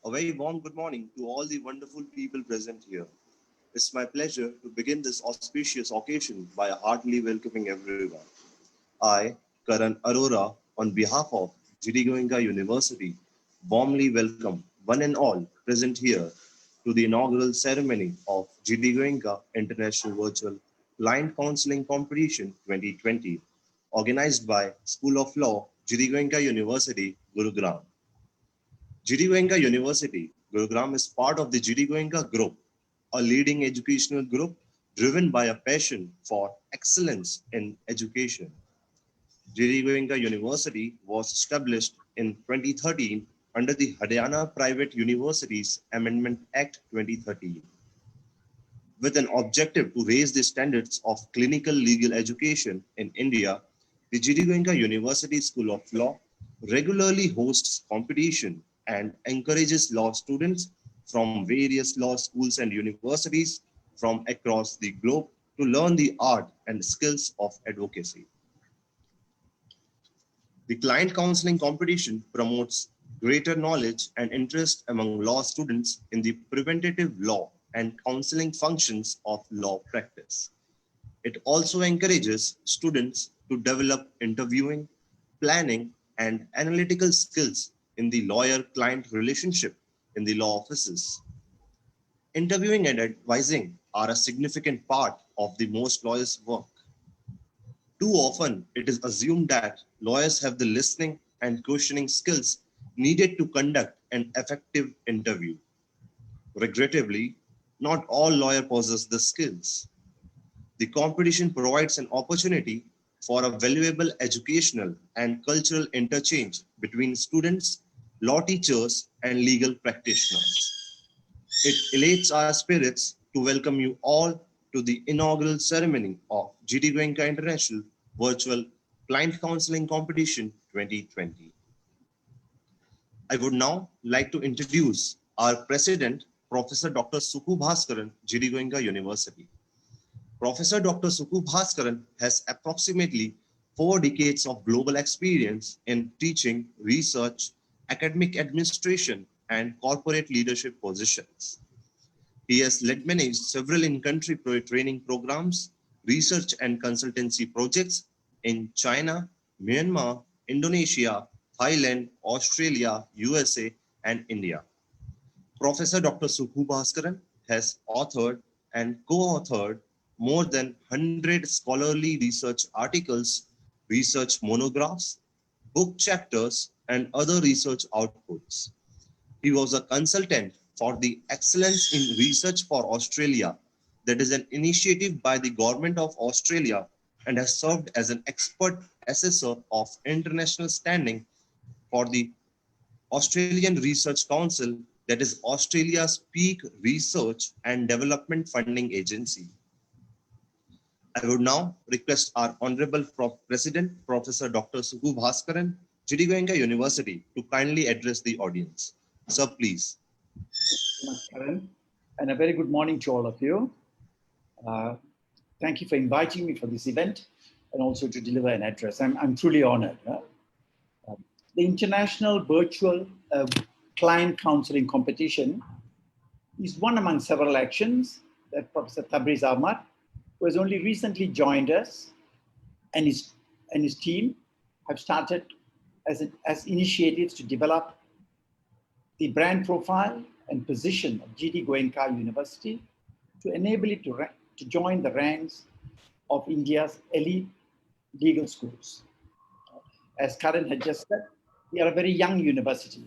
A very warm good morning to all the wonderful people present here. It's my pleasure to begin this auspicious occasion by heartily welcoming everyone. I, Karan Arora, on behalf of GD Goenka University, warmly welcome one and all present here to the inaugural ceremony of GD Goenka International Virtual Client Counseling Competition 2020, organized by School of Law, GD Goenka University, Gurugram. GD Goenka University, Gurugram is part of the GD Goenka Group, a leading educational group driven by a passion for excellence in education. GD Goenka University was established in 2013 under the Haryana Private Universities Amendment Act 2013, with an objective to raise the standards of clinical legal education in India. The GD Goenka University School of Law regularly hosts competition and encourages law students from various law schools and universities from across the globe to learn the art and skills of advocacy. The client counseling competition promotes greater knowledge and interest among law students in the preventative law and counseling functions of law practice. It also encourages students to develop interviewing, planning, and analytical skills in the lawyer client relationship in the law offices. Interviewing and advising are a significant part of the most lawyers' work. Too often, it is assumed that lawyers have the listening and questioning skills needed to conduct an effective interview. Regrettably, not all lawyers possess the skills. The competition provides an opportunity for a valuable educational and cultural interchange between students, law teachers, and legal practitioners. It elates our spirits to welcome you all to the inaugural ceremony of GD Goenka International Virtual Client Counseling Competition 2020. I would now like to introduce our President, Professor Dr. Suku Bhaskaran, GD Goenka University. Professor Dr. Suku Bhaskaran has approximately 4 decades of global experience in teaching, research, academic administration, and corporate leadership positions. He has led managed several in-country training programs, research and consultancy projects in China, Myanmar, Indonesia, Thailand, Australia, USA, and India. Professor Dr. Suku Bhaskaran has authored and co-authored more than 100 scholarly research articles, research monographs, book chapters, and other research outputs. He was a consultant for the Excellence in Research for Australia, that is an initiative by the Government of Australia, and has served as an expert assessor of international standing for the Australian Research Council, that is Australia's peak research and development funding agency. I would now request our Honorable President, Professor Dr. Suku Bhaskaran, GD Goenka University, to kindly address the audience. Sir, please. Karen, and a very good morning to all of you. Thank you for inviting me for this event and also to deliver an address. I'm truly honored. The International Virtual Client Counseling Competition is one among several actions that Professor Tabriz Ahmad, who has only recently joined us, and his team have started as initiatives to develop the brand profile and position of GD Goenka University to enable it to join the ranks of India's elite legal schools. As Karan had just said, we are a very young university.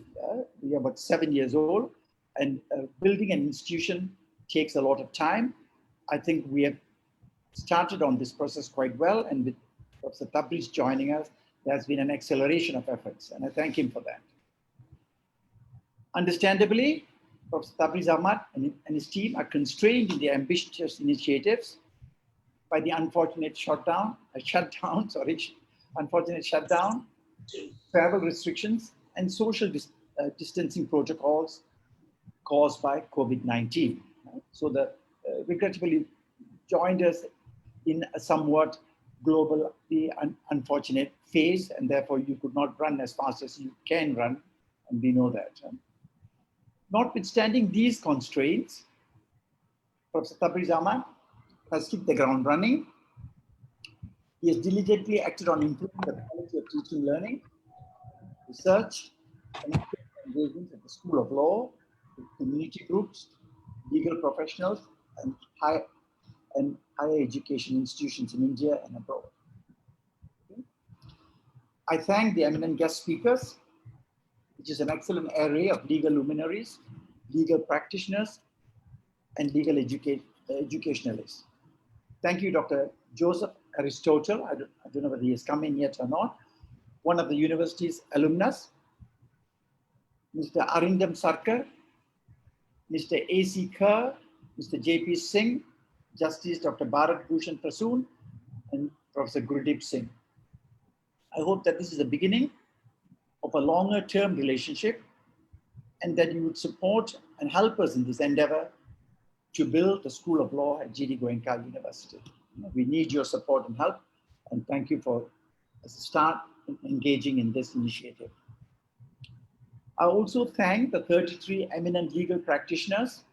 We are about 7 years old, and building an institution takes a lot of time. I think we have started on this process quite well, and with Professor Tabriz joining us, there has been an acceleration of efforts, and I thank him for that. Understandably, Professor Tabriz Ahmad and his team are constrained in their ambitious initiatives by the unfortunate shutdown, travel restrictions, and social distancing protocols caused by COVID-19. So the regrettably joined us in a somewhat globally unfortunate phase, and therefore you could not run as fast as you can run, and we know that. Notwithstanding these constraints, Professor Tabriz Ahmad has hit the ground running. He has diligently acted on improving the quality of teaching, learning, research, and engagement at the School of Law, with community groups, legal professionals, and higher education institutions in India and abroad. I thank the eminent guest speakers, which is an excellent array of legal luminaries, legal practitioners, and legal educationalists. Thank you, Dr. Joseph Aristotle. I don't know whether he has come in yet or not. One of the university's alumnus, Mr. Arindam Sarkar, Mr. A.C. Kerr, Mr. J.P. Singh, Justice Dr. Bharat Bhushan Prasoon, and Professor Gurdeep Singh. I hope that this is the beginning of a longer term relationship and that you would support and help us in this endeavor to build the School of Law at GD Goenka University. We need your support and help, and thank you for as a start in engaging in this initiative. I also thank the 33 eminent legal practitioners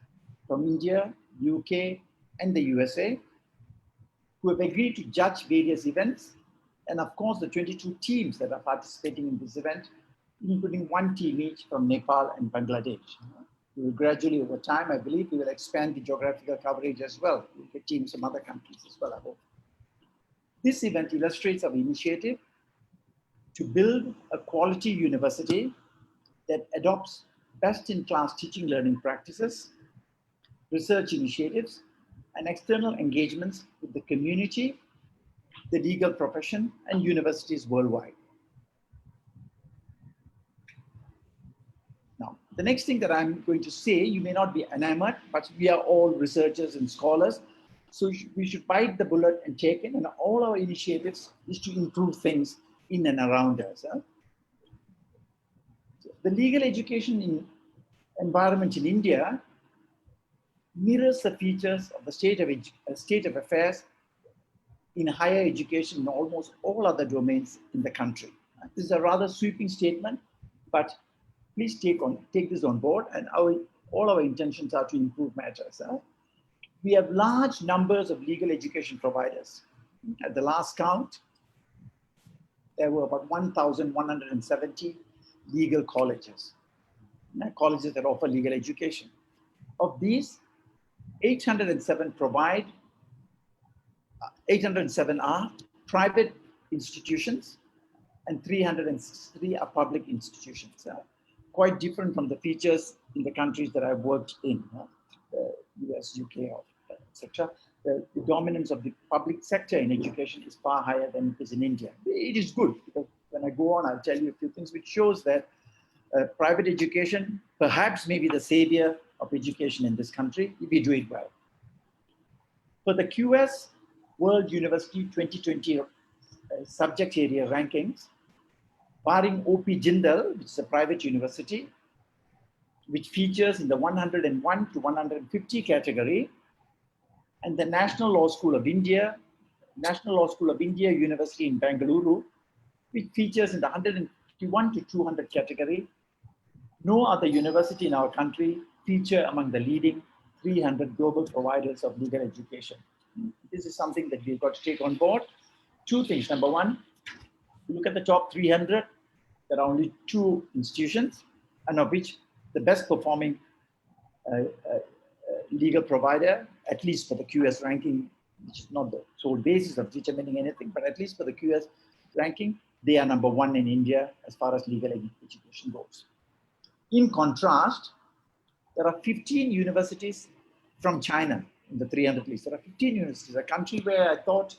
from India, UK, and the USA who have agreed to judge various events, and of course the 22 teams that are participating in this event, including one team each from Nepal and Bangladesh. We will gradually over time, I believe, we will expand the geographical coverage as well. We'll get teams from other countries as well, I hope. This event illustrates our initiative to build a quality university that adopts best-in-class teaching learning practices, research initiatives, and external engagements with the community, the legal profession, and universities worldwide. Now, the next thing that I'm going to say, you may not be enamored, but we are all researchers and scholars, so we should bite the bullet and take it, and all our initiatives is to improve things in and around us. The legal education environment in India mirrors the features of the state of affairs in higher education in almost all other domains in the country. This is a rather sweeping statement, but please take this on board, and all our intentions are to improve matters. We have large numbers of legal education providers. At the last count, there were about 1,170 legal colleges, colleges that offer legal education. Of these, 807 are private institutions and 363 are public institutions. Quite different from the features in the countries that I've worked in, the US, UK, etc. The dominance of the public sector in education is far higher than it is in India. It is good, because when I go on, I'll tell you a few things which shows that private education perhaps may be the savior of education in this country if we do it well. For the QS World University 2020 subject area rankings, barring OP Jindal, which is a private university, which features in the 101 to 150 category, and the National Law School of India University in Bengaluru, which features in the 151 to 200 category. No other university in our country feature among the leading 300 global providers of legal education. This is something that we've got to take on board. Two things. Number one, look at the top 300. There are only 2 institutions, and of which the best performing legal provider, at least for the QS ranking, which is not the sole basis of determining anything, but at least for the QS ranking, they are number 1 in India as far as legal education goes. In contrast, there are 15 universities from China in the 300 list. There are 15 universities, a country where I thought,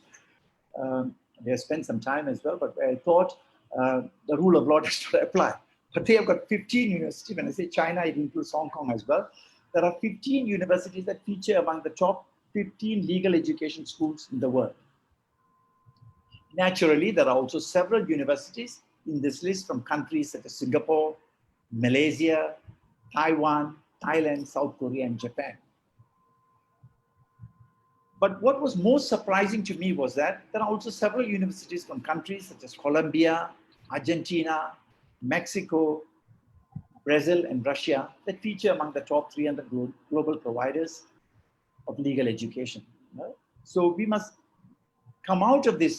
they have spent some time as well, but where I thought the rule of law does not apply. But they have got 15 universities. When I say China, it includes Hong Kong as well. There are 15 universities that feature among the top 15 legal education schools in the world. Naturally, there are also several universities in this list from countries such as Singapore, Malaysia, Taiwan, Thailand, South Korea, and Japan. But what was most surprising to me was that there are also several universities from countries such as Colombia, Argentina, Mexico, Brazil, and Russia that feature among the top 300 global providers of legal education. So we must come out of this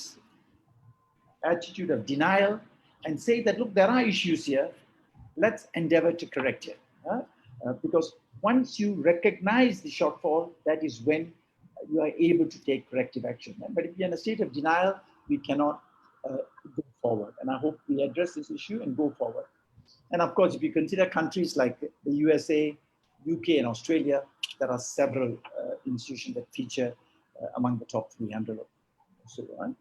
attitude of denial and say that, look, there are issues here. Let's endeavor to correct it. Because once you recognize the shortfall, that is when you are able to take corrective action. But if you're in a state of denial, we cannot go forward. And I hope we address this issue and go forward. And of course, if you consider countries like the USA, UK, and Australia, there are several institutions that feature among the top 300 or so on.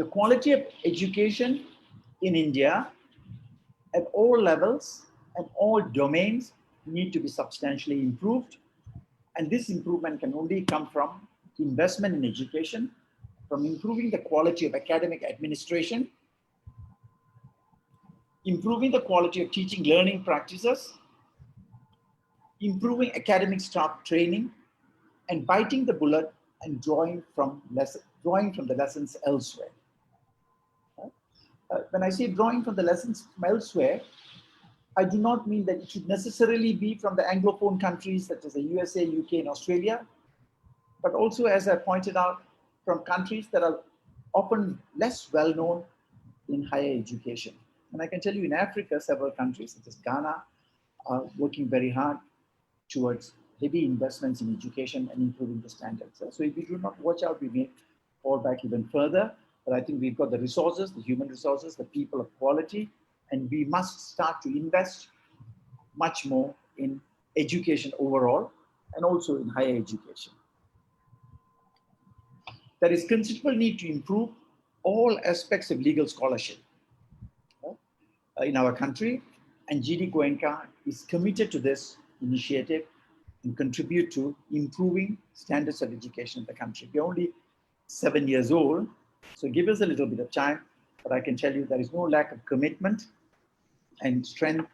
The quality of education in India at all levels and all domains need to be substantially improved. And this improvement can only come from investment in education, from improving the quality of academic administration, improving the quality of teaching learning practices, improving academic staff training, and biting the bullet and drawing from the lessons elsewhere. When I say drawing from the lessons from elsewhere, I do not mean that it should necessarily be from the Anglophone countries such as the USA, UK, and Australia, but also, as I pointed out, from countries that are often less well known in higher education. And I can tell you in Africa, several countries such as Ghana are working very hard towards heavy investments in education and improving the standards. So if we do not watch out, we may fall back even further. But I think we've got the resources, the human resources, the people of quality, and we must start to invest much more in education overall and also in higher education. There is considerable need to improve all aspects of legal scholarship in our country, and GD Goenka is committed to this initiative and contribute to improving standards of education in the country. We're only 7 years old, so give us a little bit of time, but I can tell you there is no lack of commitment and strength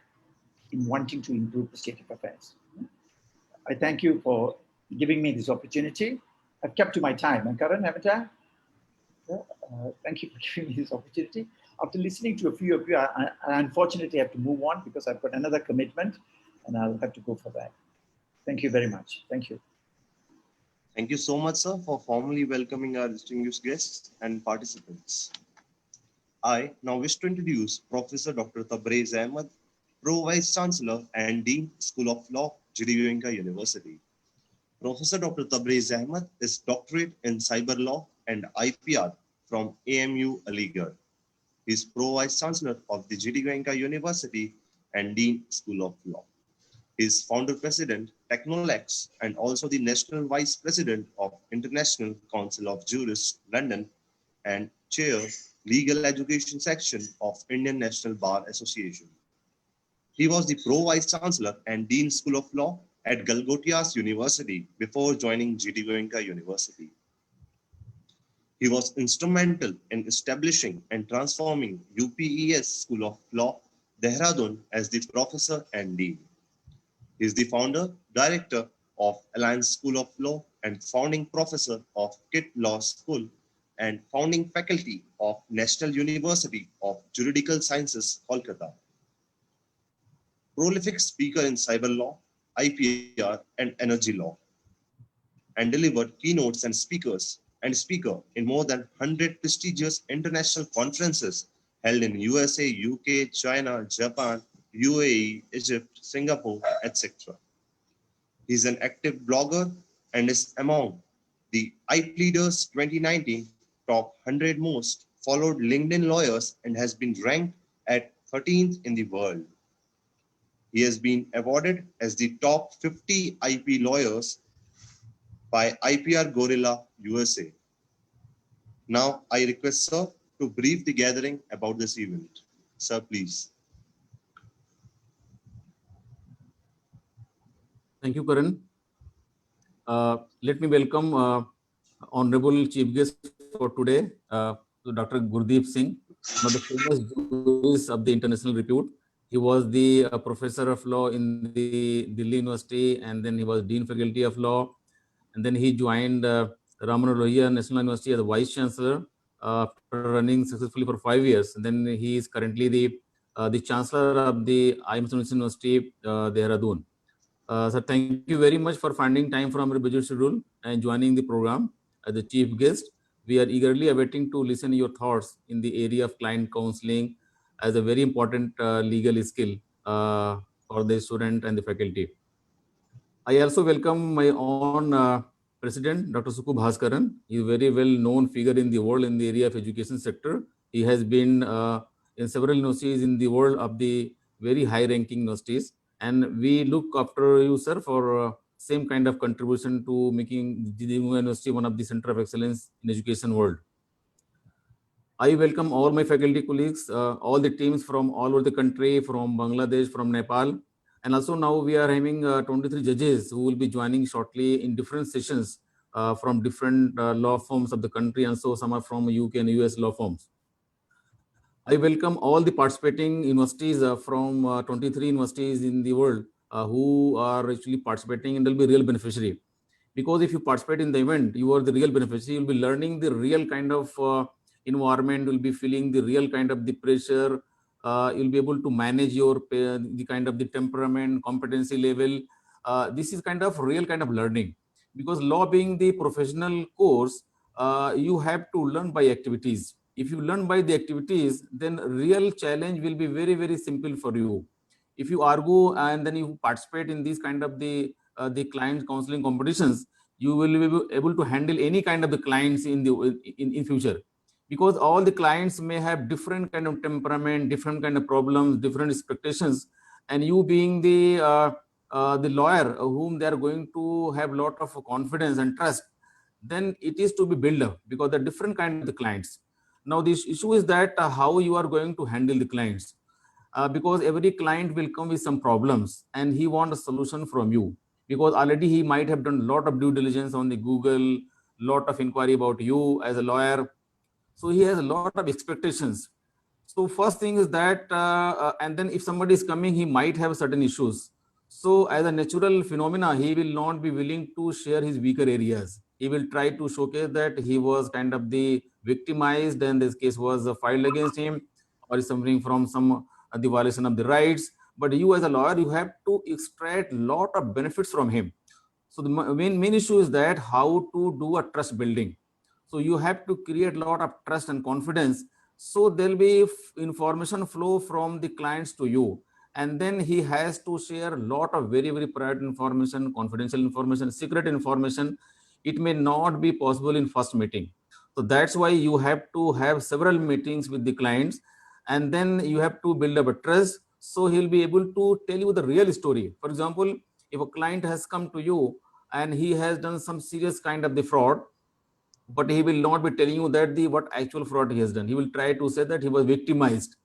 in wanting to improve the state of affairs. I thank you for giving me this opportunity. I've kept to my time, Karan, haven't I? Thank you for giving me this opportunity. After listening to a few of you, I unfortunately have to move on because I've got another commitment and I'll have to go for that. Thank you very much. Thank you. Thank you so much, sir, for formally welcoming our distinguished guests and participants. I now wish to introduce Professor Dr. Tabraiz Ahmed, Pro Vice Chancellor and Dean, School of Law, GD Goenka University. Professor Dr. Tabraiz Ahmed is Doctorate in Cyber Law and IPR from AMU Aligarh. He is Pro Vice Chancellor of the GD Goenka University and Dean, School of Law. He is Founder President, Technolex, and also the National Vice President of International Council of Jurists, London, and Chair, Legal Education Section of Indian National Bar Association. He was the Pro Vice Chancellor and Dean School of Law at Galgotias University before joining GD Goenka University. He was instrumental in establishing and transforming UPES School of Law, Dehradun, as the Professor and Dean. He is the founder, director of Alliance School of Law and founding professor of KIT Law School and founding faculty of National University of Juridical Sciences, Kolkata. Prolific speaker in cyber law, IPR, and energy law, and delivered keynotes and speaker in more than 100 prestigious international conferences held in USA, UK, China, Japan, UAE, Egypt, Singapore, etc. He is an active blogger and is among the IP Leaders 2019 top 100 most followed LinkedIn lawyers and has been ranked at 13th in the world. He has been awarded as the top 50 IP lawyers by IPR Gorilla USA. Now I request Sir to brief the gathering about this event. Sir, please. Thank you, Karan. Let me welcome Honorable Chief Guest for today, Dr. Gurdeep Singh, one of the famous jurists of the international repute. He was the professor of law in the Delhi University, and then he was Dean Faculty of Law, and then he joined Ramana Lohia National University as the Vice Chancellor after running successfully for 5 years. And then he is currently the the Chancellor of the IIM University, Dehradun. Sir, thank you very much for finding time from your busy schedule and joining the program as the chief guest. We are eagerly awaiting to listen to your thoughts in the area of client counseling as a very important legal skill for the student and the faculty. I also welcome my own president, Dr. Suku Bhaskaran. He is a very well-known figure in the world in the area of education sector. He has been in several universities in the world of the very high-ranking universities. And we look after you, sir, for same kind of contribution to making the university one of the center of excellence in education world. I welcome all my faculty colleagues, all the teams from all over the country, from Bangladesh, from Nepal. And also now we are having 23 judges who will be joining shortly in different sessions from different law firms of the country. And so some are from UK and US law firms. I welcome all the participating universities from 23 universities in the world who are actually participating and will be real beneficiary. Because if you participate in the event, you are the real beneficiary. You'll be learning the real kind of environment. You'll be feeling the real kind of the pressure. You'll be able to manage your the kind of the temperament, competency level. This is kind of real kind of learning. Because law being the professional course, you have to learn by activities. If you learn by the activities, then real challenge will be very, very simple for you. If you argue and then you participate in these kind of the client counseling competitions, you will be able to handle any kind of the clients in the in future, because all the clients may have different kind of temperament, different kind of problems, different expectations, and you being the lawyer whom they are going to have a lot of confidence and trust, then it is to be built up because the different kind of the clients. Now this issue is that how you are going to handle the clients, because every client will come with some problems and he wants a solution from you, because already he might have done a lot of due diligence on the Google, lot of inquiry about you as a lawyer. So he has a lot of expectations. So first thing is that, and then if somebody is coming, he might have certain issues. So as a natural phenomena, he will not be willing to share his weaker areas. He will try to showcase that he was kind of the victimized and this case was filed against him, or is suffering from some the violation of the rights. But you as a lawyer, you have to extract a lot of benefits from him. So the main issue is that how to do a trust building. So you have to create a lot of trust and confidence. So there'll be information flow from the clients to you. And then he has to share a lot of very, very private information, confidential information, secret information. It may not be possible in first meeting. So that's why you have to have several meetings with the clients, and then you have to build up a trust. So he'll be able to tell you the real story. For example, if a client has come to you and he has done some serious kind of the fraud, but he will not be telling you that the what actual fraud he has done. He will try to say that he was victimized.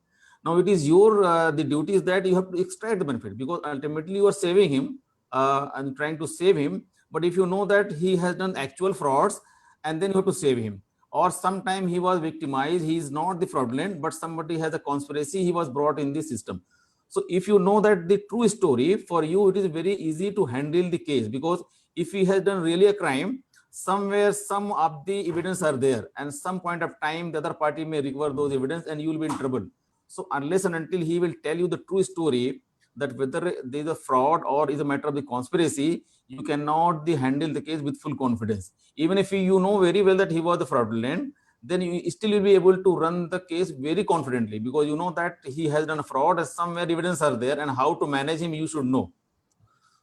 Now it is your the duty is that you have to extract the benefit, because ultimately you are saving him and trying to save him. But if you know that he has done actual frauds, and then you have to save him, or sometime he was victimized, he is not the fraudulent, but somebody has a conspiracy, he was brought in the system. So if you know that the true story, for you it is very easy to handle the case, because if he has done really a crime, somewhere some of the evidence are there, and some point of time the other party may recover those evidence and you will be in trouble. So unless and until he will tell you the true story, that whether there is a fraud or is a matter of the conspiracy, you cannot handle the case with full confidence. Even if you know very well that he was the fraudulent, then you still will be able to run the case very confidently, because you know that he has done a fraud and somewhere evidence are there, and how to manage him you should know.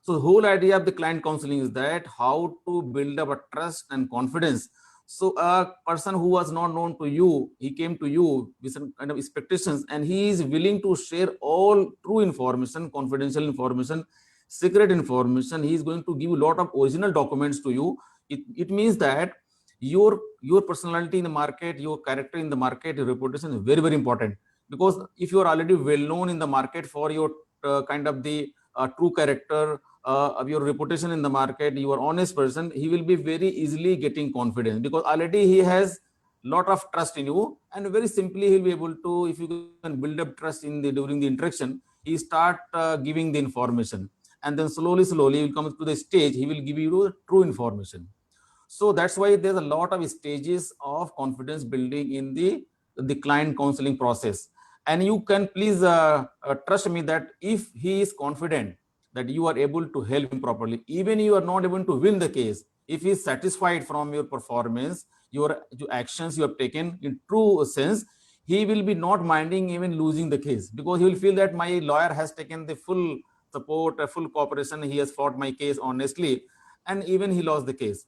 So the whole idea of the client counseling is that how to build up a trust and confidence. So a person who was not known to you, he came to you with some kind of expectations, and he is willing to share all true information, confidential information, secret information. He is going to give a lot of original documents to you. It means that your personality in the market, your character in the market, your reputation is very, very important. Because if you are already well known in the market for your kind of the true character, of your reputation in the market, you are honest person, he will be very easily getting confidence, because already he has lot of trust in you, and very simply he'll be able to, if you can build up trust in the during the interaction, he start giving the information, and then slowly he will come to the stage, he will give you true information. So that's why there's a lot of stages of confidence building in the client counseling process. And you can please trust me that if he is confident that you are able to help him properly, even you are not able to win the case, if he is satisfied from your performance, your actions you have taken in true sense, he will be not minding even losing the case, because he will feel that my lawyer has taken the full support, full cooperation, he has fought my case honestly, and even he lost the case.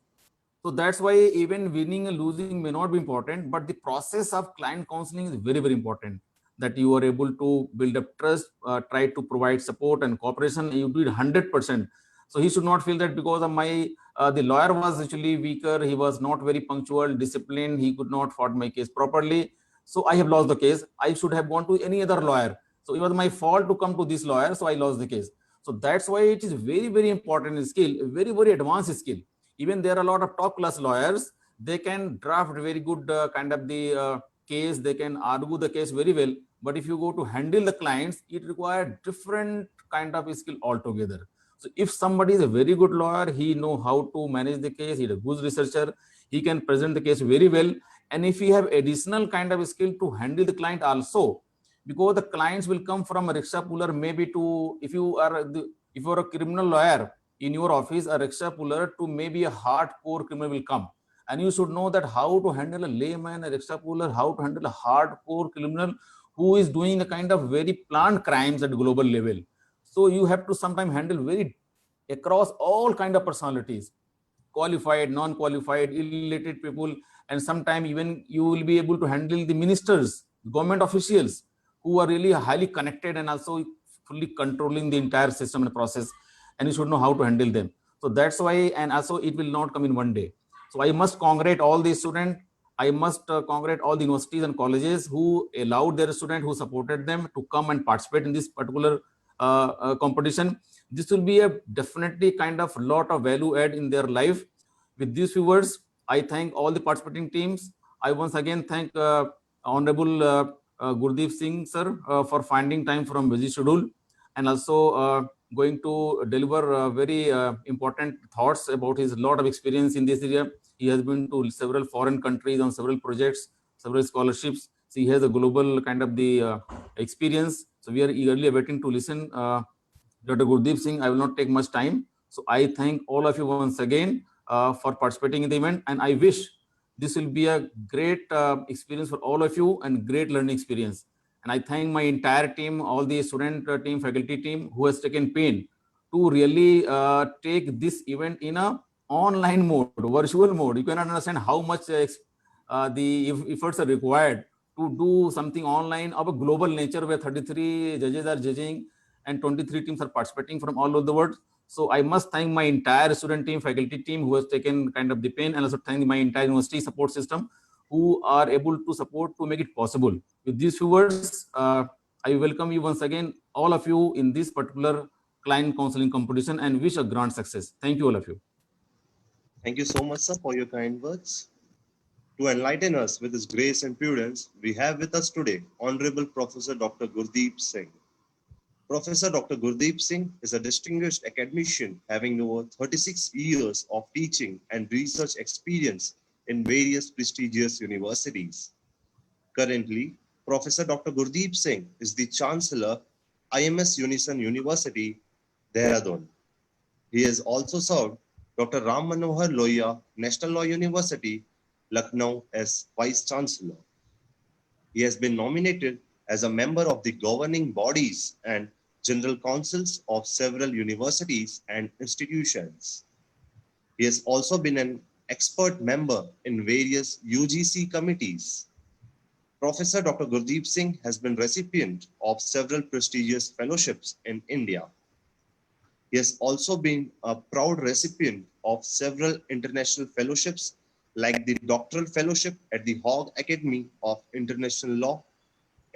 So that's why even winning and losing may not be important, but the process of client counseling is very, very important. That you are able to build up trust, try to provide support and cooperation. You do it 100%. So he should not feel that because of my the lawyer was actually weaker, he was not very punctual, disciplined, he could not fought my case properly. So I have lost the case. I should have gone to any other lawyer. So it was my fault to come to this lawyer. So I lost the case. So that's why it is very, very important skill, very, very advanced skill. Even there are a lot of top class lawyers, they can draft very good kind of the case, they can argue the case very well, but if you go to handle the clients, it requires different kind of skill altogether. So if somebody is a very good lawyer, he know how to manage the case, he is a good researcher, he can present the case very well. And if he have additional kind of skill to handle the client also, because the clients will come from a rickshaw puller, maybe to, if you are if you are a criminal lawyer, in your office, a rickshaw puller to maybe a hardcore criminal will come, and you should know that how to handle a layman, a rickshaw puller, how to handle a hardcore criminal who is doing a kind of very planned crimes at global level. So you have to sometimes handle very across all kind of personalities, qualified, non-qualified, illiterate people, and sometimes even you will be able to handle the ministers, government officials who are really highly connected and also fully controlling the entire system and process, and you should know how to handle them. So that's why, and also it will not come in one day. So I must congratulate all the students. I must congratulate all the universities and colleges who allowed their students, who supported them to come and participate in this particular competition. This will be a definitely kind of lot of value add in their life. With these few words, I thank all the participating teams. I once again thank Honorable Gurdeep Singh sir for finding time from busy schedule, and also going to deliver very important thoughts about his lot of experience in this area. He has been to several foreign countries on several projects, several scholarships. So he has a global kind of the experience. So we are eagerly awaiting to listen. Dr. Gurdeep Singh, I will not take much time. So I thank all of you once again for participating in the event, and I wish this will be a great experience for all of you and great learning experience. And I thank my entire team, all the student team, faculty team who has taken pain to really take this event in a online mode, virtual mode. You cannot understand how much the efforts are required to do something online of a global nature where 33 judges are judging and 23 teams are participating from all over the world. So I must thank my entire student team, faculty team who has taken kind of the pain, and also thank my entire university support system who are able to support to make it possible. With these few words, I welcome you once again, all of you, in this particular client counseling competition, and wish a grand success. Thank you, all of you. Thank you so much, sir, for your kind words. To enlighten us with his grace and prudence, we have with us today Honorable Professor Dr. Gurdeep Singh. Professor Dr. Gurdeep Singh is a distinguished academician having over 36 years of teaching and research experience in various prestigious universities. Currently, Professor Dr. Gurdeep Singh is the Chancellor, IMS Unison University, Dehradun. He has also served Dr. Ram Manohar Lohia, National Law University, Lucknow, as Vice Chancellor. He has been nominated as a member of the governing bodies and general councils of several universities and institutions. He has also been an expert member in various UGC committees. Professor Dr. Gurdeep Singh has been recipient of several prestigious fellowships in India. He has also been a proud recipient of several international fellowships like the Doctoral Fellowship at the Hague Academy of International Law,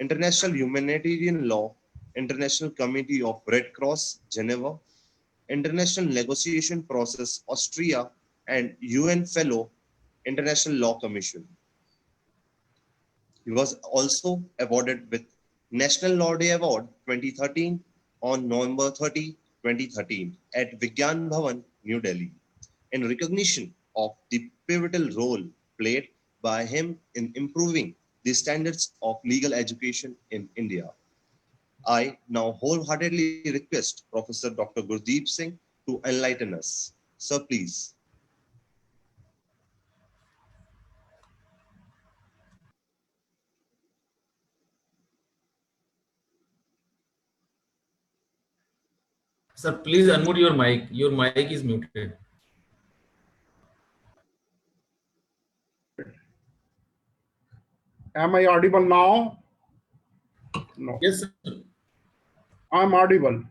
International Humanitarian Law, International Committee of Red Cross, Geneva, International Negotiation Process, Austria, and UN Fellow, International Law Commission. He was also awarded with National Law Day Award 2013 on November 30, 2013 at Vigyan Bhavan, New Delhi, in recognition of the pivotal role played by him in improving the standards of legal education in India. I now wholeheartedly request Professor Dr. Gurdeep Singh to enlighten us. Sir, please. Sir, please unmute your mic. Your mic is muted. Am I audible now? No. Yes, sir. I'm audible.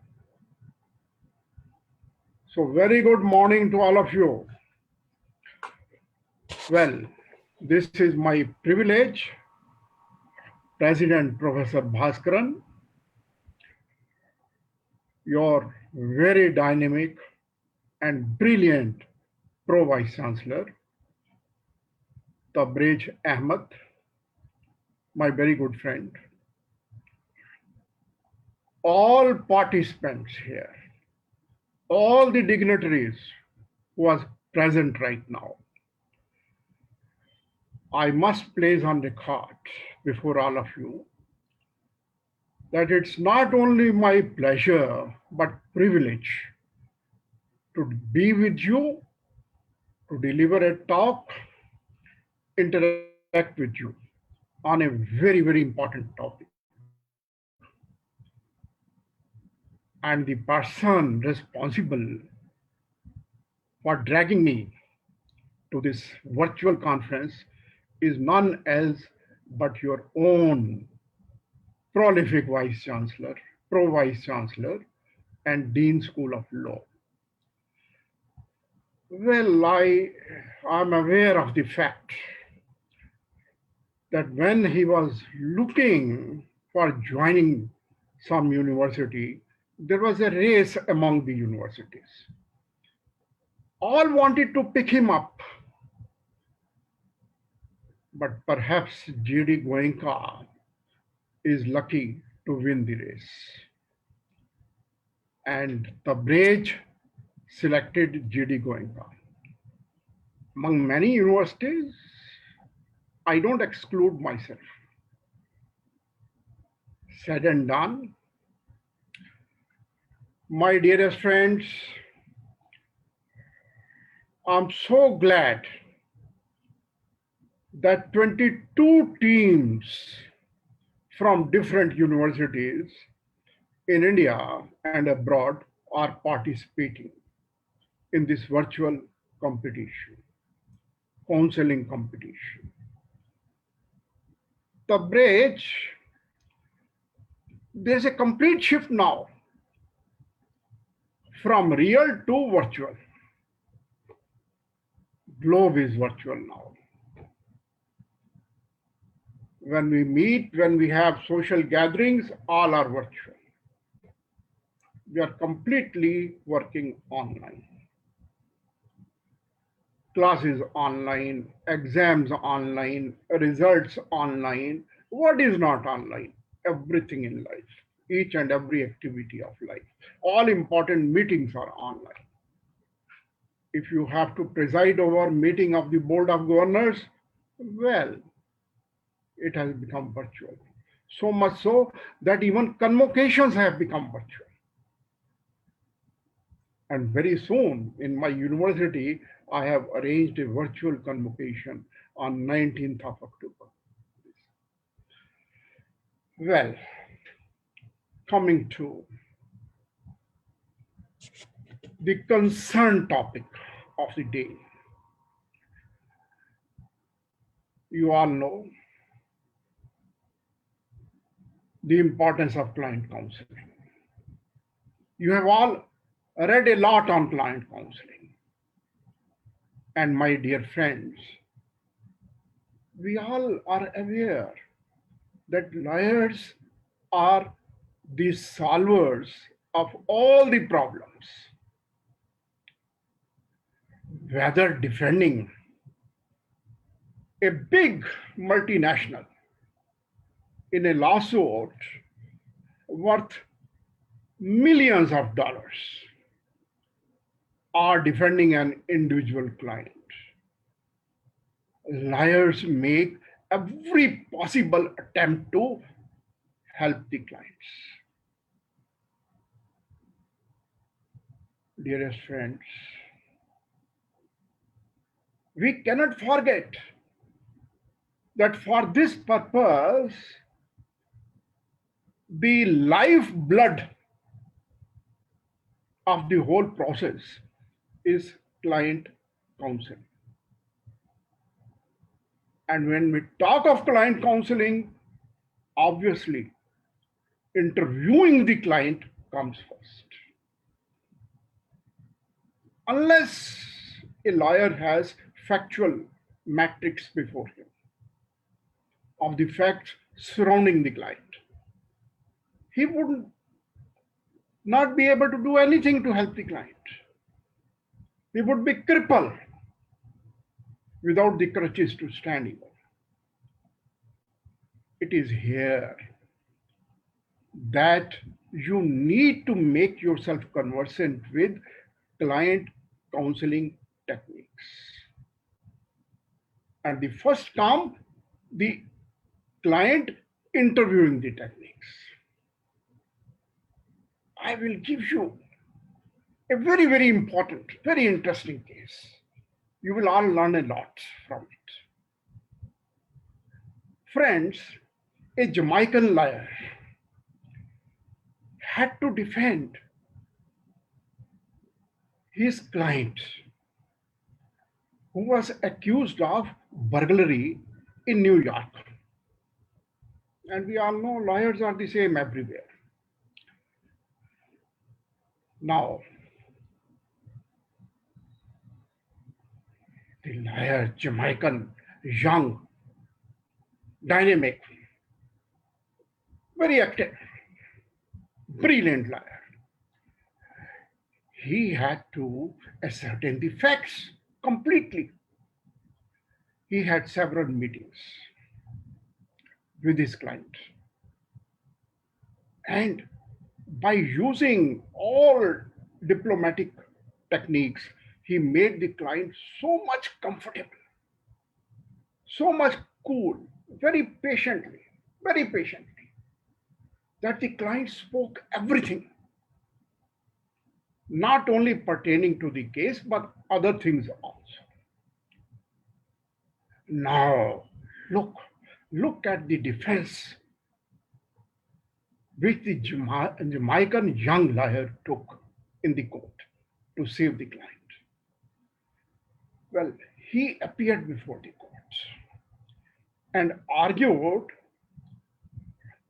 So very good morning to all of you. Well, this is my privilege, President Professor Bhaskaran, your very dynamic and brilliant Pro Vice Chancellor, Tabrij Ahmed, my very good friend, all participants here, all the dignitaries who are present right now. I must place on record before all of you that it's not only my pleasure but privilege to be with you, to deliver a talk, interact with you on a very, very important topic. And the person responsible for dragging me to this virtual conference is none else but your own prolific Vice Chancellor, Pro Vice Chancellor, and Dean School of Law. Well, I'm aware of the fact that when he was looking for joining some university, there was a race among the universities. All wanted to pick him up, but perhaps GD Goenka is lucky to win the race. And Tabrij selected GD Goenka. Among many universities, I don't exclude myself. Said and done. My dearest friends, I'm so glad that 22 teams from different universities in India and abroad are participating in this virtual competition, counseling competition. Tabrij, there's a complete shift now from real to virtual. Globe is virtual now. When we meet, when we have social gatherings, all are virtual. We are completely working online. Classes online, exams online, results online. What is not online? Everything in life, each and every activity of life. All important meetings are online. If you have to preside over meeting of the Board of Governors, well, it has become virtual. So much so that even convocations have become virtual. And very soon in my university, I have arranged a virtual convocation on 19th of October. Well, coming to the concern topic of the day. You all know the importance of client counseling. You have all read a lot on client counseling. And my dear friends, we all are aware that lawyers are the solvers of all the problems, whether defending a big multinational in a lawsuit worth millions of dollars or defending an individual client. Lawyers make every possible attempt to help the clients. Dearest friends, we cannot forget that for this purpose, the lifeblood of the whole process is client counseling. And when we talk of client counseling, obviously, interviewing the client comes first. Unless a lawyer has factual matrix before him of the facts surrounding the client, he would not be able to do anything to help the client. He would be crippled without the crutches to stand even. It is here that you need to make yourself conversant with client counseling techniques. And the first come the client interviewing the techniques. I will give you a very, very important, very interesting case. You will all learn a lot from it. Friends, a Jamaican lawyer had to defend his client who was accused of burglary in New York. And we all know lawyers are the same everywhere. Now, the lawyer, Jamaican, young, dynamic, very active, brilliant lawyer. He had to ascertain the facts completely. He had several meetings with his client. And by using all diplomatic techniques, he made the client so much comfortable, so much cool, very patiently, that the client spoke everything, not only pertaining to the case, but other things also. Now, look at the defense which the Jamaican young lawyer took in the court to save the client. Well, he appeared before the court and argued,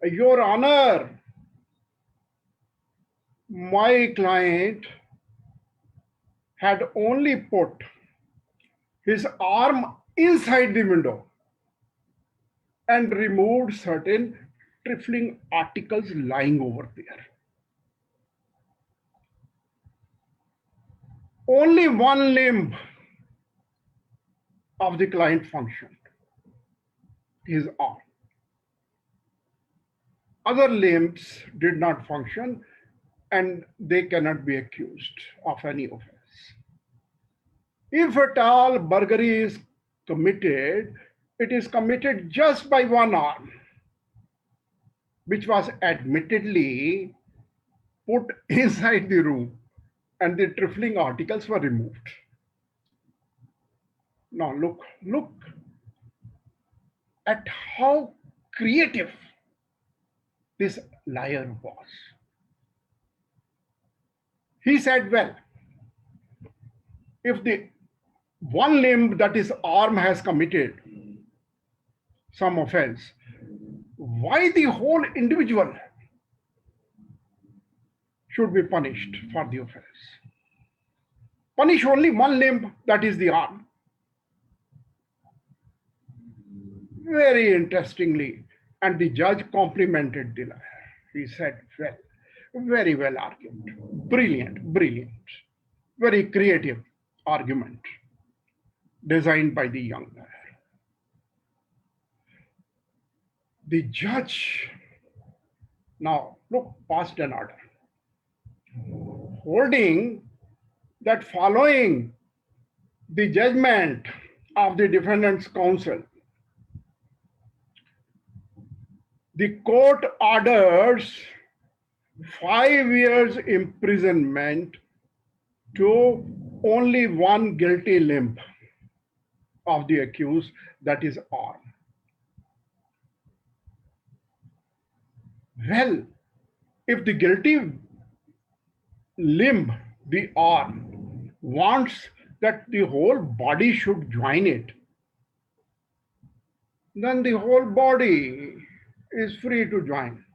Your Honor, my client had only put his arm inside the window and removed certain trifling articles lying over there. Only one limb of the client functioned, his arm. Other limbs did not function, and they cannot be accused of any offense. If at all burglary is committed, it is committed just by one arm, which was admittedly put inside the room, and the trifling articles were removed. Now look at how creative this liar was. He said, well, if the one limb, that is arm, has committed some offense, why the whole individual should be punished for the offense? Punish only one limb, that is the arm. Very interestingly, and the judge complimented the lawyer. He said, well, very well argued, brilliant, very creative argument designed by the young lawyer. The judge, now look, passed an order holding that following the judgment of the defendant's counsel, The court orders 5 years imprisonment to only one guilty limb of the accused, that is arm. Well, if the guilty limb, the arm, wants that the whole body should join it, then the whole body is free to join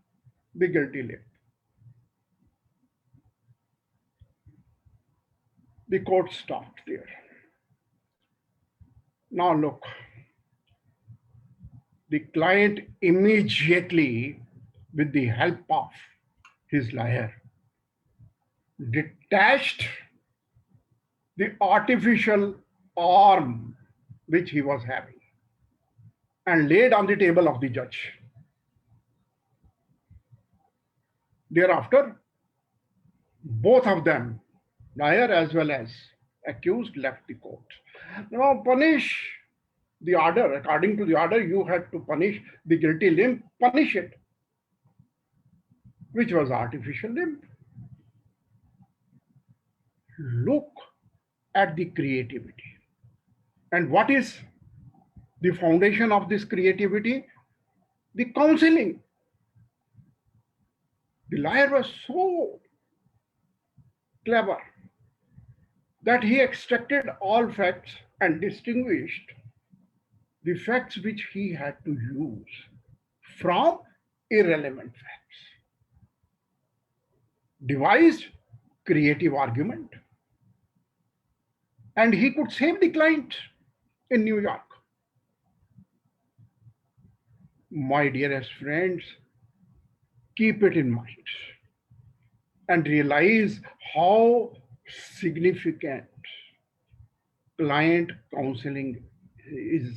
the guilty limb. The court stopped there. Now look, the client immediately, with the help of his lawyer, detached the artificial arm which he was having and laid on the table of the judge. Thereafter, both of them, lawyer as well as accused, left the court. Now punish the order. According to the order, you had to punish the guilty limb, punish it, which was artificial limb. Look at the creativity. And what is the foundation of this creativity? The counseling. The lawyer was so clever that he extracted all facts and distinguished the facts which he had to use from irrelevant facts. Devised creative argument. And he could save the client in New York. My dearest friends, keep it in mind and realize how significant client counseling is.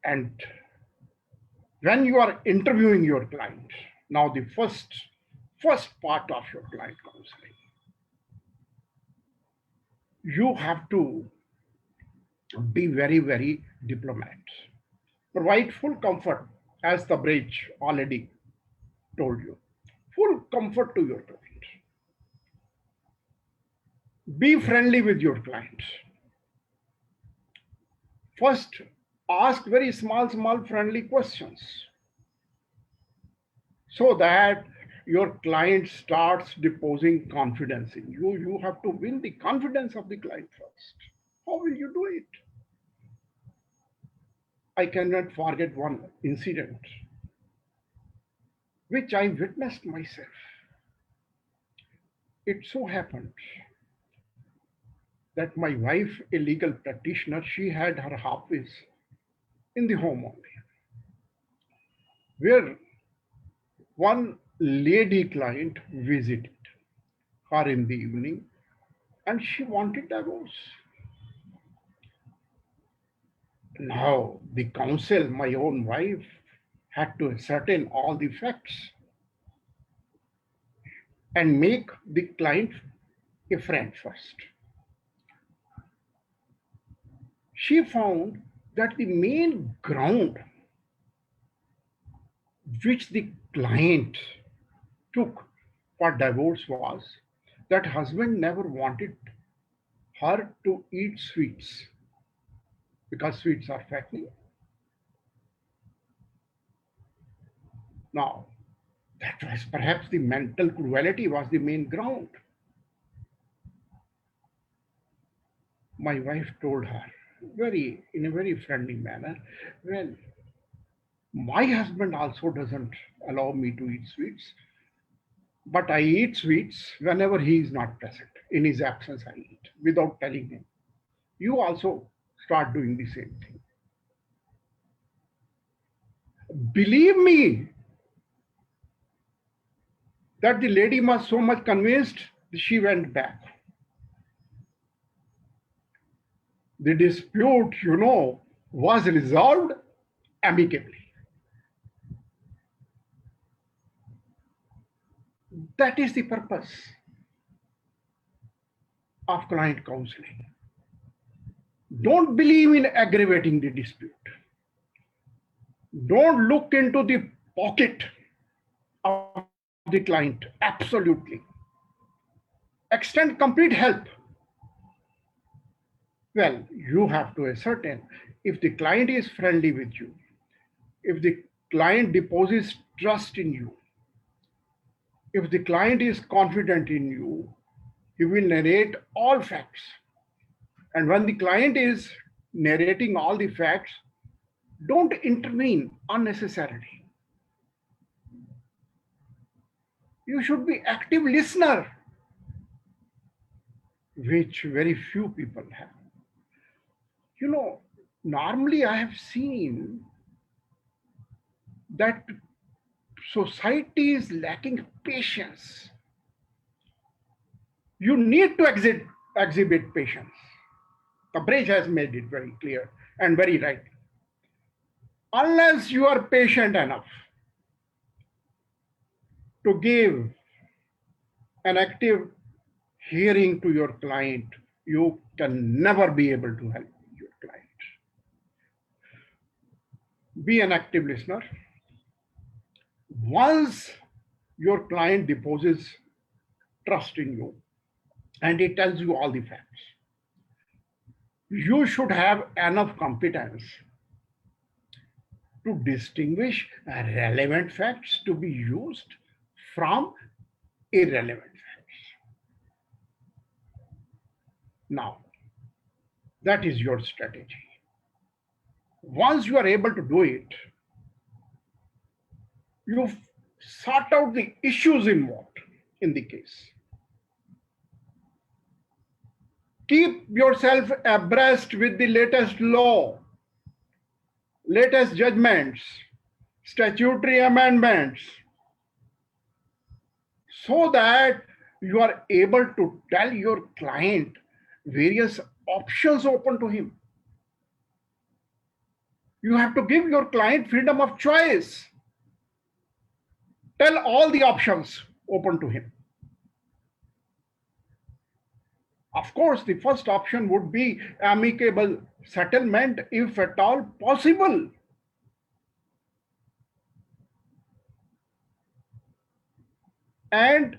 And when you are interviewing your client, now the first part of your client counseling, you have to be very, very diplomat. Provide full comfort, as the bridge already told you. Full comfort to your client. Be friendly with your client. First, ask very small friendly questions so that your client starts deposing confidence in you. You have to win the confidence of the client first. How will you do it? I cannot forget one incident which I witnessed myself. It so happened that my wife, a legal practitioner, she had her office in the home only, where one lady client visited her in the evening and she wanted divorce. Now, the counsel, my own wife, had to ascertain all the facts and make the client a friend first. She found that the main ground which the client took for divorce was that husband never wanted her to eat sweets because sweets are fattening. Now, that was perhaps the mental cruelty was the main ground. My wife told her in a very friendly manner, well, my husband also doesn't allow me to eat sweets, but I eat sweets whenever he is not present. In his absence, I eat without telling him. You also start doing the same thing. Believe me, that the lady was so much convinced, she went back. The dispute, was resolved amicably. That is the purpose of client counseling. Don't believe in aggravating the dispute. Don't look into the pocket of the client. Absolutely. Extend complete help. Well, you have to ascertain if the client is friendly with you, if the client deposits trust in you, if the client is confident in you, he will narrate all facts. And when the client is narrating all the facts, don't intervene unnecessarily. You should be active listener, which very few people have. You know, normally I have seen that society is lacking patience. You need to exhibit patience. Coverage has made it very clear and very right. Unless you are patient enough to give an active hearing to your client, you can never be able to help your client. Be an active listener. Once your client deposits trust in you and he tells you all the facts, you should have enough competence to distinguish relevant facts to be used from irrelevant facts. Now, that is your strategy. Once you are able to do it, you sort out the issues involved in the case. Keep yourself abreast with the latest law, latest judgments, statutory amendments, so that you are able to tell your client various options open to him. You have to give your client freedom of choice. Tell all the options open to him. Of course, the first option would be amicable settlement if at all possible. And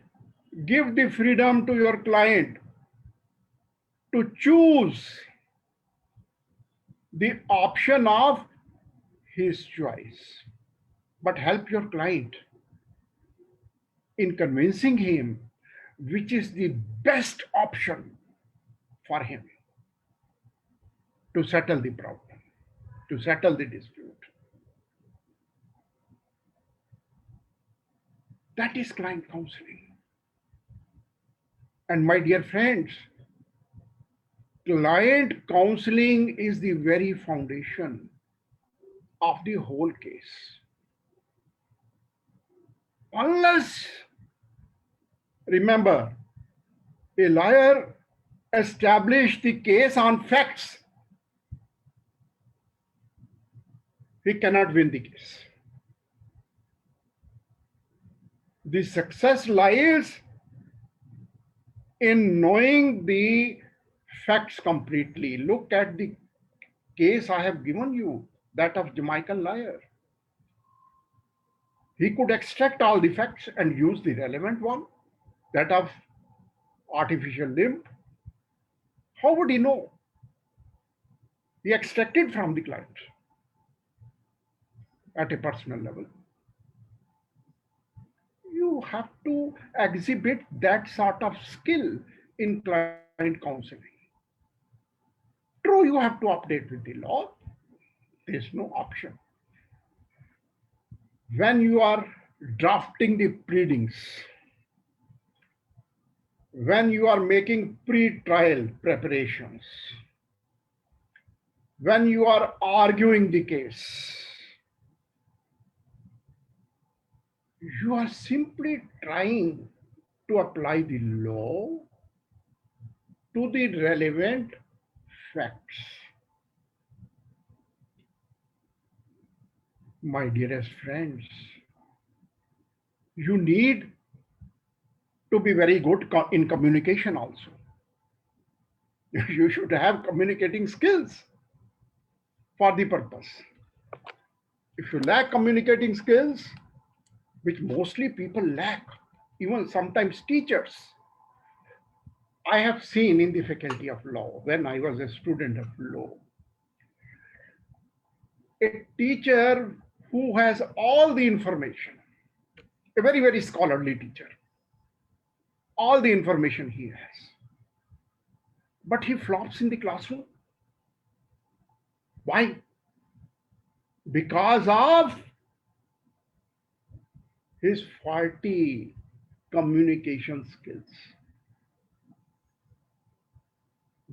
give the freedom to your client to choose the option of his choice. But help your client in convincing him which is the best option for him to settle the problem, to settle the dispute. That is client counseling. And my dear friends, client counseling is the very foundation of the whole case. Unless, remember, a lawyer established the case on facts, he cannot win the case. The success lies in knowing the facts completely. Look at the case I have given you, that of Jamaican lawyer. He could extract all the facts and use the relevant one, that of artificial limb. How would he know? He extracted from the client at a personal level. You have to exhibit that sort of skill in client counseling. True, you have to update with the law. There's no option. When you are drafting the pleadings, when you are making pre-trial preparations, when you are arguing the case, you are simply trying to apply the law to the relevant facts. My dearest friends, you need to be very good in communication also. You should have communicating skills for the purpose. If you lack communicating skills, which mostly people lack, even sometimes teachers. I have seen in the faculty of law, when I was a student of law, a teacher who has all the information, a very, very scholarly teacher, all the information he has, but he flops in the classroom. Why? Because of his faulty communication skills.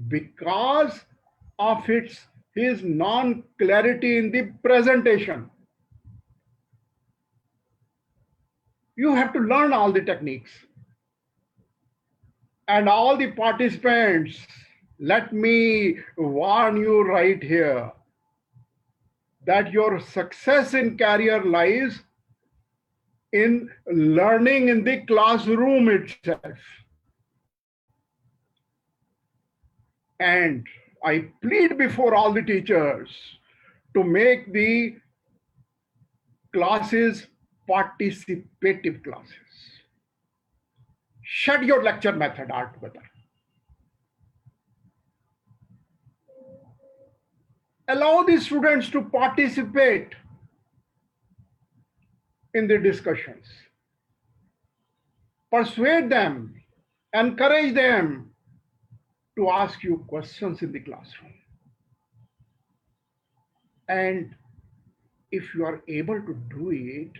Because of his non-clarity in the presentation. You have to learn all the techniques. And all the participants, let me warn you right here that your success in career lies in learning in the classroom itself. And I plead before all the teachers to make the classes participative classes. Shut your lecture method altogether. Allow the students to participate in the discussions. Persuade them, encourage them to ask you questions in the classroom. And if you are able to do it,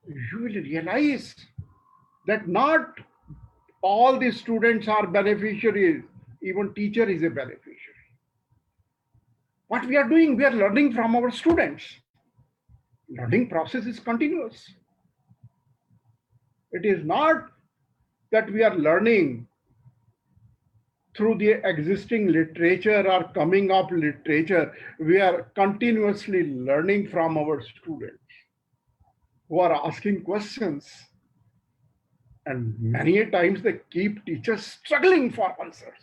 you will realize that not all the students are beneficiaries, even teacher is a beneficiary. What we are doing, we are learning from our students. Learning process is continuous. It is not that we are learning through the existing literature or coming up literature. We are continuously learning from our students who are asking questions. And many a times they keep teachers struggling for answers.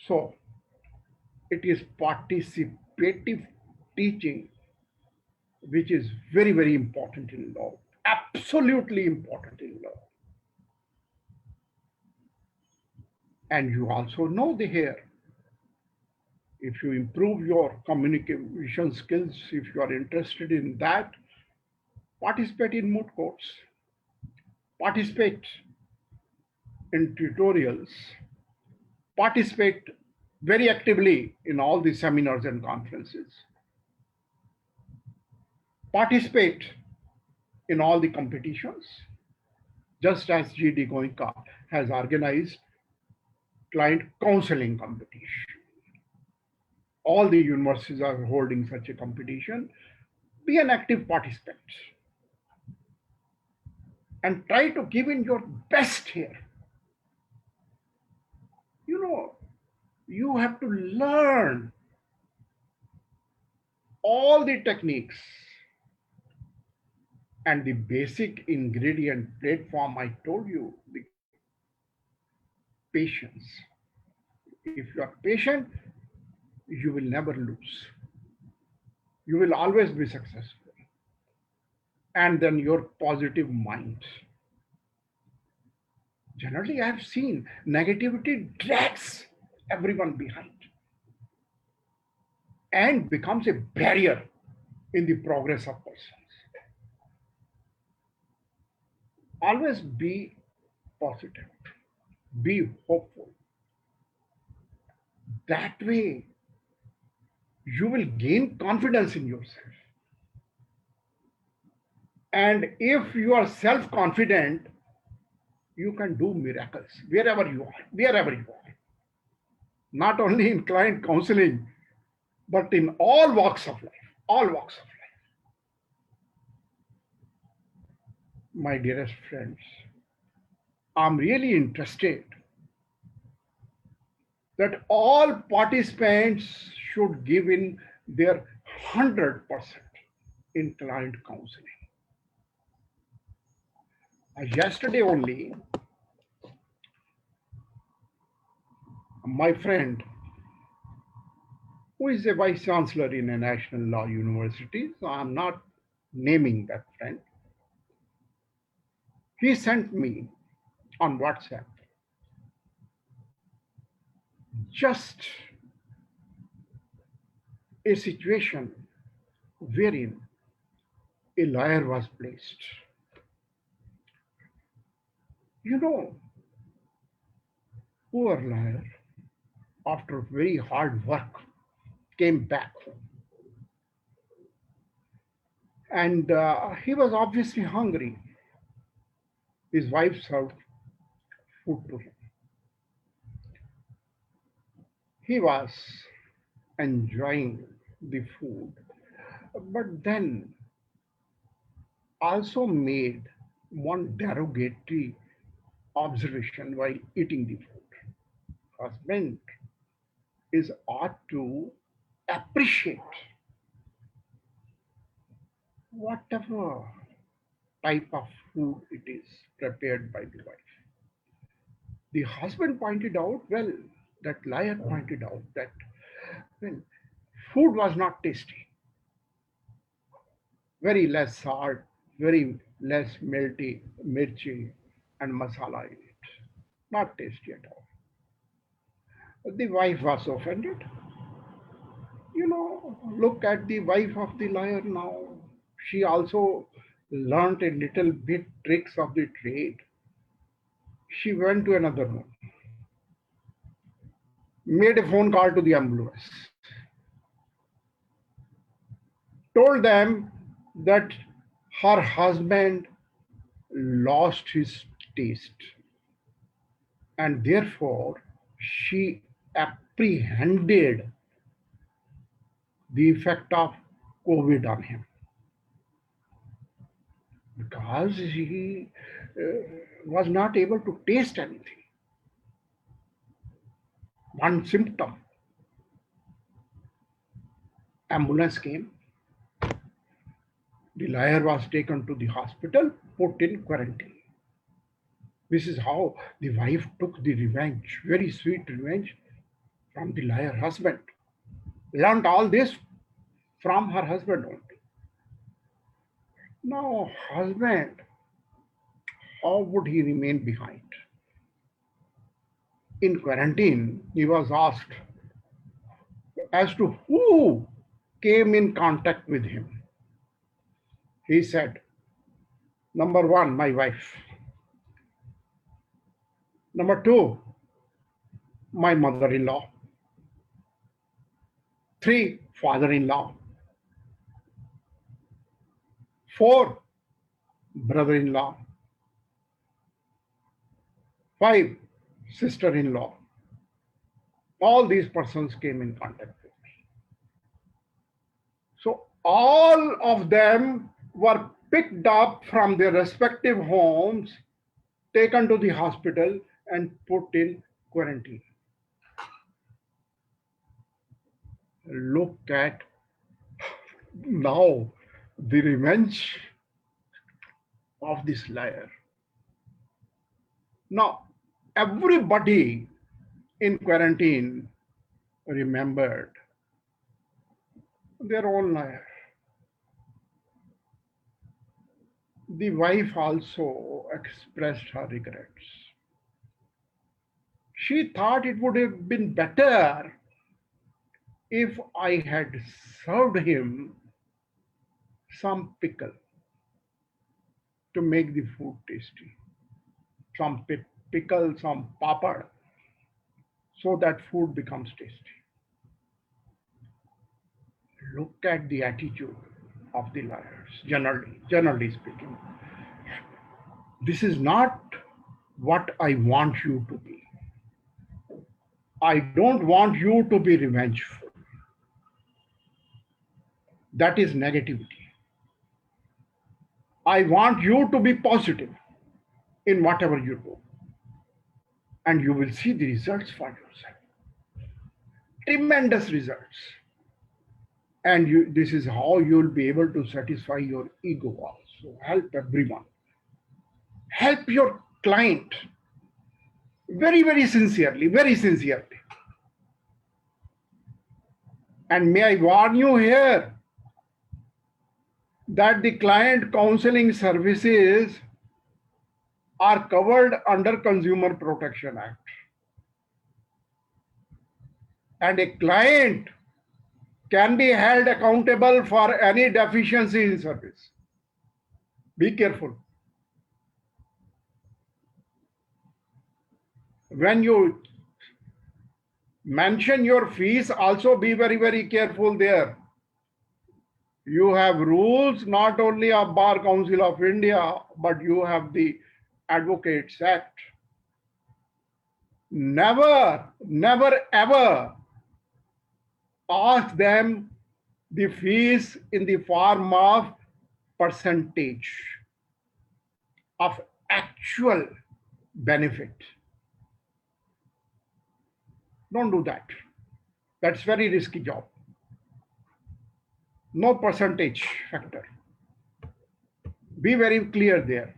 So it is participative teaching which is very, very important in law, absolutely important in law. And you also know here, if you improve your communication skills, if you are interested in that, participate in moot courts, participate in tutorials, participate very actively in all the seminars and conferences, participate in all the competitions, just as GD Goenka has organized client counseling competition. All the universities are holding such a competition. Be an active participant and try to give in your best here. You know, you have to learn all the techniques and the basic ingredient platform I told you, the patience. If you are patient, you will never lose. You will always be successful. And then your positive mind. Generally, I have seen negativity drags everyone behind and becomes a barrier in the progress of persons. Always be positive, be hopeful. That way, you will gain confidence in yourself. And if you are self-confident, you can do miracles wherever you are. Not only in client counseling, but in all walks of life, all walks of life. My dearest friends, I'm really interested that all participants should give in their 100% in client counseling. Yesterday only, my friend who is a vice chancellor in a national law university. So I'm not naming that friend. He sent me on WhatsApp just a situation wherein a lawyer was placed. You know, poor lawyer, after very hard work, came back home. And he was obviously hungry. His wife served food to him. He was enjoying the food, but then also made one derogatory observation while eating the food. Husband is ought to appreciate whatever type of food it is prepared by the wife. The husband pointed out, well, that liar pointed out that, well, food was not tasty. Very less salt, very less melty, mirchi, and masala in it. Not tasty at all. The wife was offended. You know, look at the wife of the liar now. She also learnt a little bit tricks of the trade. She went to another room, made a phone call to the ambulance, told them that her husband lost his taste and therefore she apprehended the effect of COVID on him because he was not able to taste anything. One symptom. Ambulance came. The liar was taken to the hospital, put in quarantine. This is how the wife took the revenge, very sweet revenge from the liar husband. Learned all this from her husband only. Now, husband, how would he remain behind? In quarantine, he was asked as to who came in contact with him. He said, number one, my wife. Number two, my mother-in-law. Three, father-in-law. Four, brother-in-law. Five, sister-in-law. All these persons came in contact with me. So all of them were picked up from their respective homes, taken to the hospital and put in quarantine. Look at now the revenge of this liar. Now, everybody in quarantine remembered their own liar. The wife also expressed her regrets. She thought it would have been better if I had served him some pickle to make the food tasty. Some pickle, some papad, so that food becomes tasty. Look at the attitude of the liars, generally speaking. This is not what I want you to be. I don't want you to be revengeful. That is negativity. I want you to be positive in whatever you do. And you will see the results for yourself. Tremendous results. And this is how you'll be able to satisfy your ego also. Help everyone. Help your client very, very sincerely, very sincerely. And may I warn you here that the client counseling services are covered under Consumer Protection Act. And a client can be held accountable for any deficiency in service. Be careful. When you mention your fees, also be very, very careful there. You have rules not only of Bar Council of India, but you have the Advocates Act. Never, never, ever ask them the fees in the form of percentage of actual benefit. Don't do that. That's very risky job. No percentage factor. Be very clear there.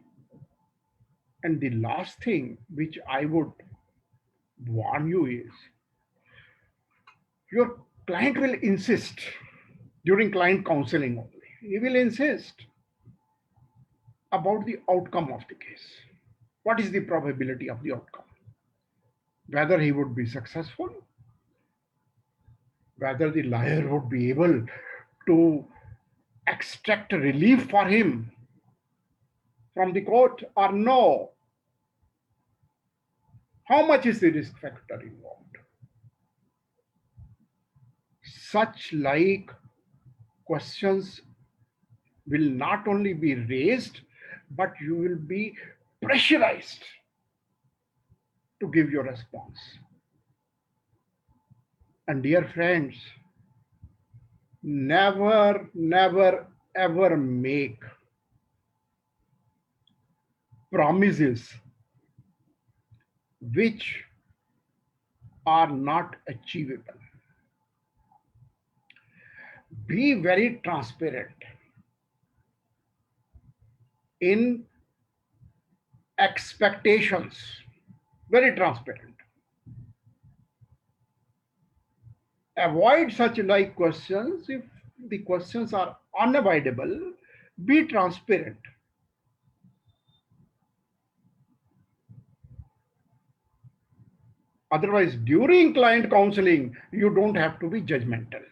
And the last thing which I would warn you is, your client will insist during client counseling only. He will insist about the outcome of the case. What is the probability of the outcome? Whether he would be successful, whether the lawyer would be able to extract relief for him from the court or no. How much is the risk factor involved? Such like questions will not only be raised, but you will be pressurized to give your response. And dear friends, never, never, ever make promises which are not achievable. Be very transparent in expectations, very transparent. Avoid such like questions. If the questions are unavoidable, be transparent. Otherwise, during client counseling, you don't have to be judgmental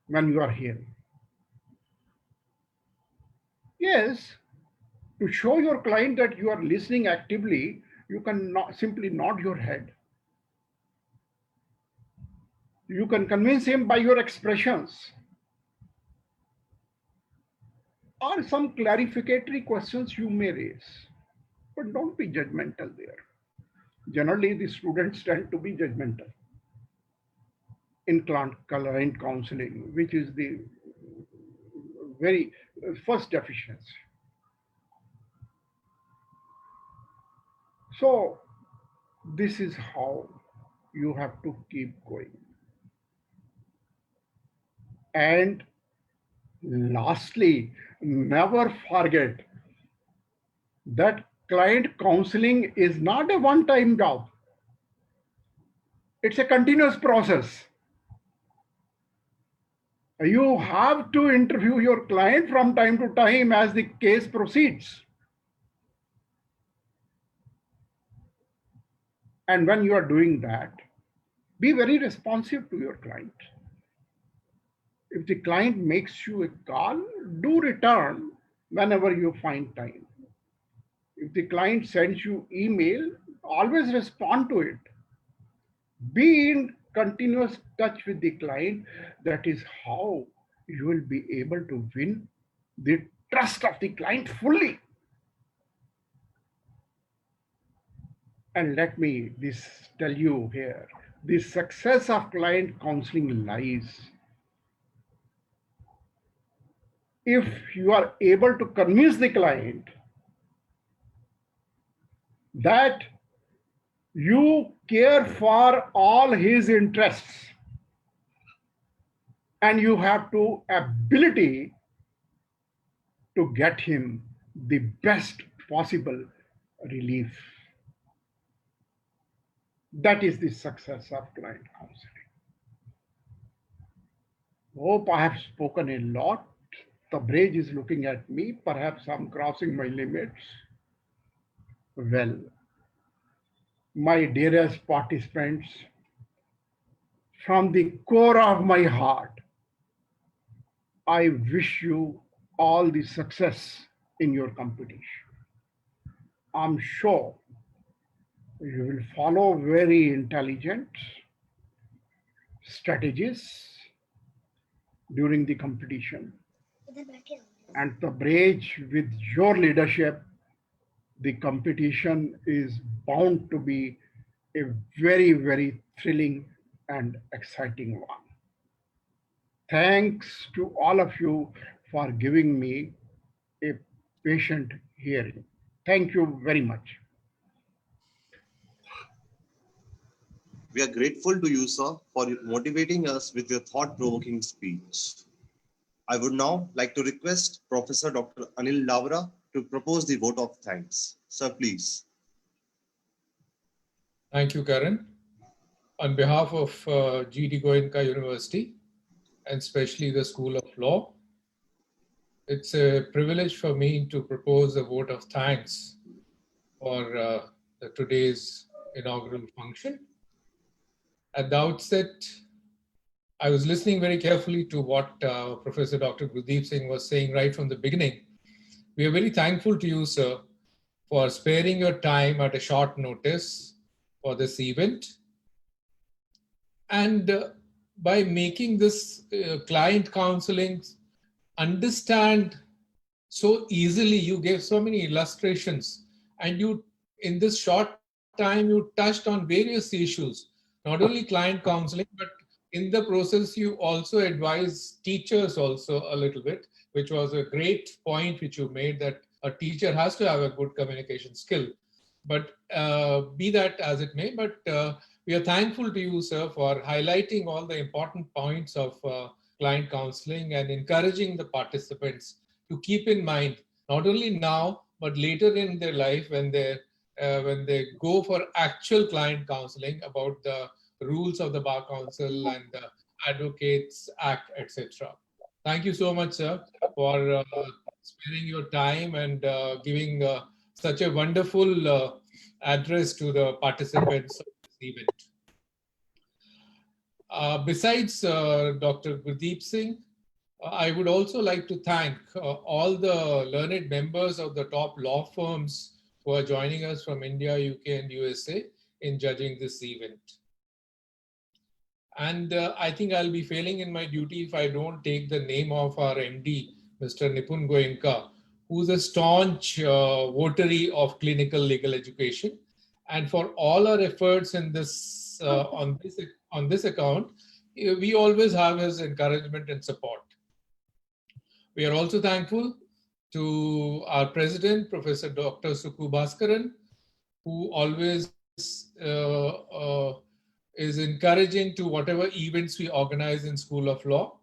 when you are here. Yes, to show your client that you are listening actively, you can simply nod your head. You can convince him by your expressions or some clarificatory questions you may raise, but don't be judgmental there. Generally, the students tend to be judgmental in client counseling, which is the very first deficiency. So this is how you have to keep going. And lastly, never forget that client counseling is not a one-time job. It's a continuous process. You have to interview your client from time to time as the case proceeds. And when you are doing that, be very responsive to your client. If the client makes you a call, do return whenever you find time. If the client sends you email, always respond to it. Be in continuous touch with the client. That is how you will be able to win the trust of the client fully. And let me tell you here, the success of client counseling lies if you are able to convince the client that you care for all his interests and you have the ability to get him the best possible relief. That is the success of client counseling. Hope I have spoken a lot. The bridge is looking at me. Perhaps I'm crossing my limits. Well, my dearest participants, from the core of my heart, I wish you all the success in your competition. I'm sure you will follow very intelligent strategies during the competition. And the bridge with your leadership, the competition is bound to be a very, very thrilling and exciting one. Thanks to all of you for giving me a patient hearing. Thank you very much. We are grateful to you, sir, for motivating us with your thought-provoking speech. I would now like to request Professor Dr. Anil Lavra to propose the vote of thanks. Sir, please. Thank you, Karan. On behalf of GD Goenka University, and especially the School of Law, it's a privilege for me to propose a vote of thanks for today's inaugural function. At the outset, I was listening very carefully to what Professor Dr. Gurdeep Singh was saying right from the beginning. We are very thankful to you, sir, for sparing your time at a short notice for this event. And by making this client counseling understand so easily, you gave so many illustrations, and you, in this short time, you touched on various issues, not only client counseling, but in the process, you also advise teachers also a little bit, which was a great point which you made, that a teacher has to have a good communication skill. But be that as it may, but we are thankful to you, sir, for highlighting all the important points of client counseling and encouraging the participants to keep in mind, not only now, but later in their life when they go for actual client counseling, about the rules of the Bar Council and the Advocates Act, etc. Thank you so much, sir, for sparing your time and giving such a wonderful address to the participants of this event. Besides Dr. Gurdeep Singh, I would also like to thank all the learned members of the top law firms who are joining us from India, UK, and USA in judging this event. And I think I'll be failing in my duty if I don't take the name of our MD, Mr. Nipun Goenka, who's a staunch votary of clinical legal education. And for all our efforts in this, on this account, we always have his encouragement and support. We are also thankful to our president, Professor Dr. Sukhu Bhaskaran, who always is encouraging to whatever events we organize in School of Law,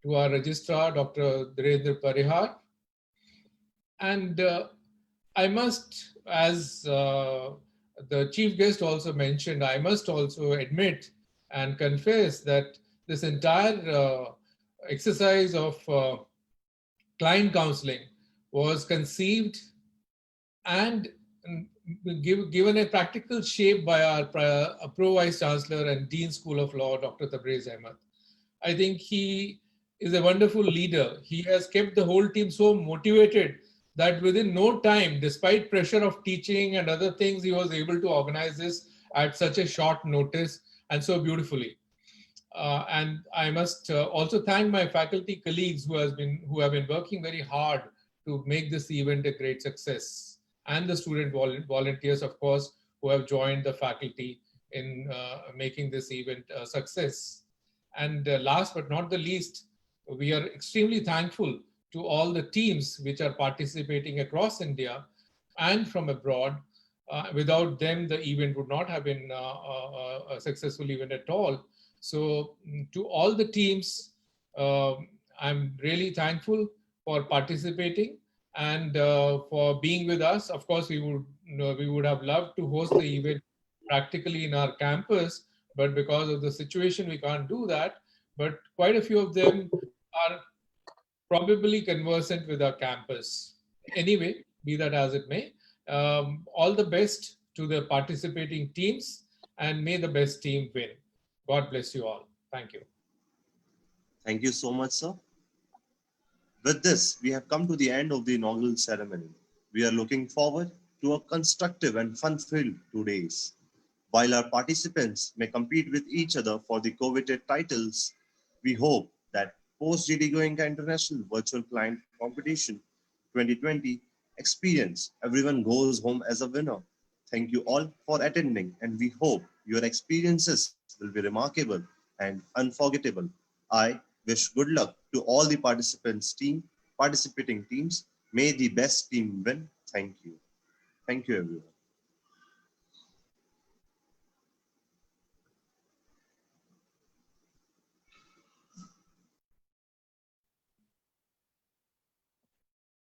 to our registrar, Dr. Dhirendra Parihar. And I must, as the chief guest also mentioned, I must also admit and confess that this entire exercise of client counseling was conceived and given a practical shape by our Pro Vice Chancellor and Dean School of Law, Dr. Tabrez Ahmed. I think he is a wonderful leader. He has kept the whole team so motivated that within no time, despite pressure of teaching and other things, he was able to organize this at such a short notice and so beautifully. And I must also thank my faculty colleagues who have been working very hard to make this event a great success, and the student volunteers, of course, who have joined the faculty in making this event a success. And last but not the least, we are extremely thankful to all the teams which are participating across India and from abroad. Without them, the event would not have been a successful event at all. So to all the teams, I'm really thankful for participating and for being with us. Of course, we would have loved to host the event practically in our campus, but because of the situation, we can't do that. but quite a few of them are probably conversant with our campus. Anyway, be that as it may, all the best to the participating teams, and may the best team win. God bless you all. Thank you. Thank you so much, sir. With this, we have come to the end of the inaugural ceremony. We are looking forward to a constructive and fun-filled 2 days. While our participants may compete with each other for the coveted titles, we hope that post-GD Goenka International Virtual Client Competition 2020 experience, everyone goes home as a winner. Thank you all for attending, and we hope your experiences will be remarkable and unforgettable. I wish good luck to all the participating teams. May the best team win. Thank you. Thank you, everyone.